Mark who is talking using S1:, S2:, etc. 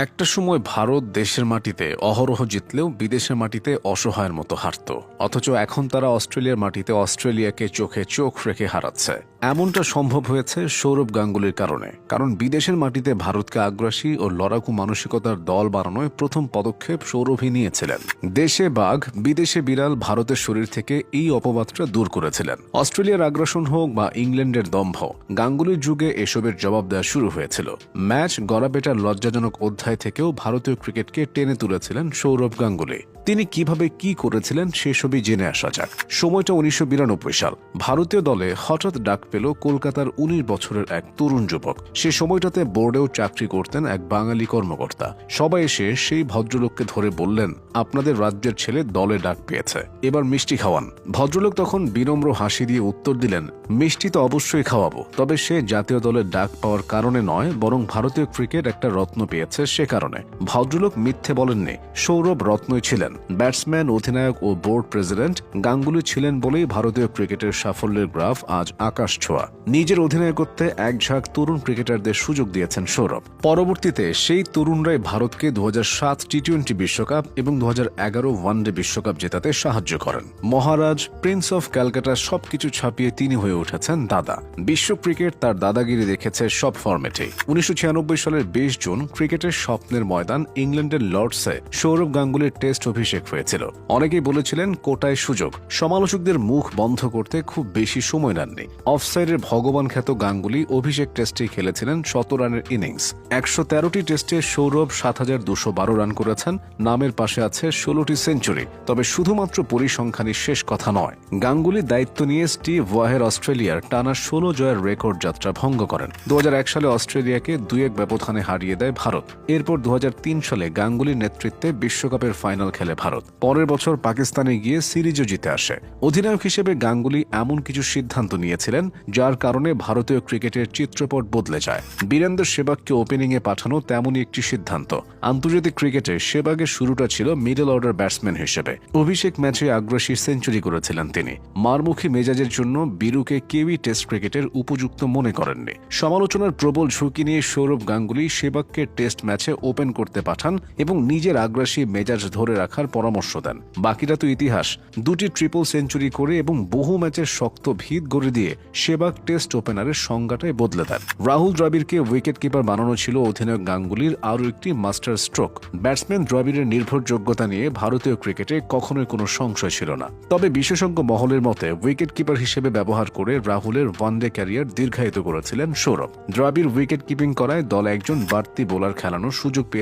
S1: একটা সময় ভারত দেশের মাটিতে অহরহ জিতলেও বিদেশের মাটিতে অসহায়ের মতো হারত। অথচ এখন তারা অস্ট্রেলিয়ার মাটিতে অস্ট্রেলিয়াকে চোখে চোখ রেখে হারাচ্ছে। এমনটা সম্ভব হয়েছে সৌরভ গাঙ্গুলির কারণে। কারণ বিদেশের মাটিতে ভারতকে আগ্রাসী ও লড়াকু মানসিকতার দল বানানোয় প্রথম পদক্ষেপ সৌরভই নিয়েছিলেন। দেশে বাঘ বিদেশে বিড়াল ভারতের শরীর থেকে এই অপবাদটা দূর করেছিলেন। অস্ট্রেলিয়ার আগ্রাসন হোক বা ইংল্যান্ডের দম্ভ, গাঙ্গুলির যুগে এসবের জবাব দেওয়া শুরু হয়েছিল। ম্যাচ গড়াবেটার লজ্জাজনক অধ্যায় থেকেও ভারতীয় ক্রিকেটকে টেনে তুলেছিলেন সৌরভ গাঙ্গুলি। তিনি কিভাবে কি করেছিলেন সেসবই জেনে আসা যাক। সময়টা 1992 সাল। ভারতীয় দলে হঠাৎ ডাক পেল কলকাতার 19 বছরের এক তরুণ যুবক। সে সময়টাতে বোর্ডেও চাকরি করতেন এক বাঙালি কর্মকর্তা। সবাই এসে সেই ভদ্রলোককে ধরে বললেন, আপনাদের রাজ্যের ছেলে দলে ডাক পেয়েছে, এবার মিষ্টি খাওয়ান। ভদ্রলোক তখন বিনম্র হাসি দিয়ে উত্তর দিলেন, মিষ্টি তো অবশ্যই খাওয়াবো, তবে সে জাতীয় দলের ডাক পাওয়ার কারণে নয়, বরং ভারতীয় ক্রিকেট একটা রত্ন পেয়েছে সে কারণে। ভদ্রলোক মিথ্যে বলেননি, সৌরভ রত্নই ছিলেন। ব্যাটসম্যান, অধিনায়ক ও বোর্ড প্রেসিডেন্ট গাঙ্গুলি ছিলেন বলেই ভারতীয় ক্রিকেটের সাফল্যের গ্রাফ আজ আকাশ ছোঁয়া। নিজের অধিনায়কত্বে এক ঝাঁক তরুণ ক্রিকেটারদের সুযোগ দিয়েছেন সৌরভ। পরবর্তীতে সেই তরুণরাই ভারতকে 2007 টি-20 বিশ্বকাপ এবং 2011 ওয়ানডে বিশ্বকাপ জেতাতে সাহায্য করেন। মহারাজ, প্রিন্স অফ ক্যালকাটা সবকিছু ছাপিয়ে তিনি হয়ে উঠেছেন দাদা। বিশ্ব ক্রিকেট তার দাদাগিরি দেখেছে সব ফরম্যাটে। 1996 সালের 20 জুন ক্রিকেটের স্বপ্নের ময়দান ইংল্যান্ডের লর্ডসে সৌরভ গাঙ্গুলির টেস্ট অভিষেক হয়েছিল। অনেকেই বলেছিলেন কোটায় সুযোগ। সমালোচকদের মুখ বন্ধ করতে খুব বেশি সময় নেননি। অফসাইডের ভগবান খ্যাত গাঙ্গুলি অভিষেক টেস্টেই খেলেছিলেন 100 রানের ইনিংস। 113টি টেস্টে সৌরভ 7212 রান করেছেন। নামের পাশে আছে 16টি সেঞ্চুরি। তবে শুধুমাত্র পরিসংখ্যানই শেষ কথা নয়। গাঙ্গুলি দায়িত্ব নিয়ে স্টিভ ওয়াহের অস্ট্রেলিয়ার টানা 16 জয়ের রেকর্ড যাত্রা ভঙ্গ করেন। 2001 সালে অস্ট্রেলিয়াকে 2-1 ব্যবধানে হারিয়ে দেয় ভারত। এরপর 2003 সালে গাঙ্গুলির নেতৃত্বে বিশ্বকাপের ফাইনাল খেলে ভারত। পরের বছর পাকিস্তানে গিয়ে সিরিজও জিতে আসে। অধিনায়ক হিসেবে গাঙ্গুলি এমন কিছু সিদ্ধান্ত নিয়েছিলেন যার কারণে ভারতীয় ক্রিকেটের চিত্রপট বদলে যায়। বীরেন্দ্র সেবাগকে ওপেনিংয়ে পাঠানো তেমনই একটি সিদ্ধান্ত। আন্তর্জাতিক ক্রিকেটে সেবাগের শুরুটা ছিল মিডল অর্ডার ব্যাটসম্যান হিসেবে। অভিষেক ম্যাচে আগ্রাসী সেঞ্চুরি করেছিলেন তিনি। মারমুখী মেজাজের জন্য বীরুকে কেউই টেস্ট ক্রিকেটের উপযুক্ত মনে করেননি। সমালোচনার প্রবল ঝুঁকি নিয়ে সৌরভ গাঙ্গুলি সেবাগকে টেস্ট ম্যাচে ওপেন করতে পাঠান এবং নিজের আগ্রাসী মেজাজ ধরে রাখার পরামর্শ দেন। বাকিটা তো ইতিহাস। 2টি ট্রিপল সেঞ্চুরি করে এবং বহু ম্যাচের শক্ত ভিত গড়ে দিয়ে সেবাগ টেস্ট ওপেনারের সংজ্ঞাটাই বদলে দেন। রাহুল দ্রাবিড়কে উইকেট কিপার বানানো ছিল অধিনায়ক গাঙ্গুলির আরও একটি মাস্টার স্ট্রোক। ব্যাটসম্যান দ্রাবিড়ের নির্ভরযোগ্যতা নিয়ে ভারতীয় ক্রিকেটে কখনোই কোনো সংশয় ছিল না। তবে বিশেষজ্ঞ মহলের মতে উইকেট কিপার হিসেবে ব্যবহার করে রাহুলের ওয়ানডে ক্যারিয়ার দীর্ঘায়িত করেছিলেন সৌরভ। দ্রাবিড় উইকেট কিপিং করায় দলে একজন বাড়তি বোলার খেলানোর সুযোগ পেয়ে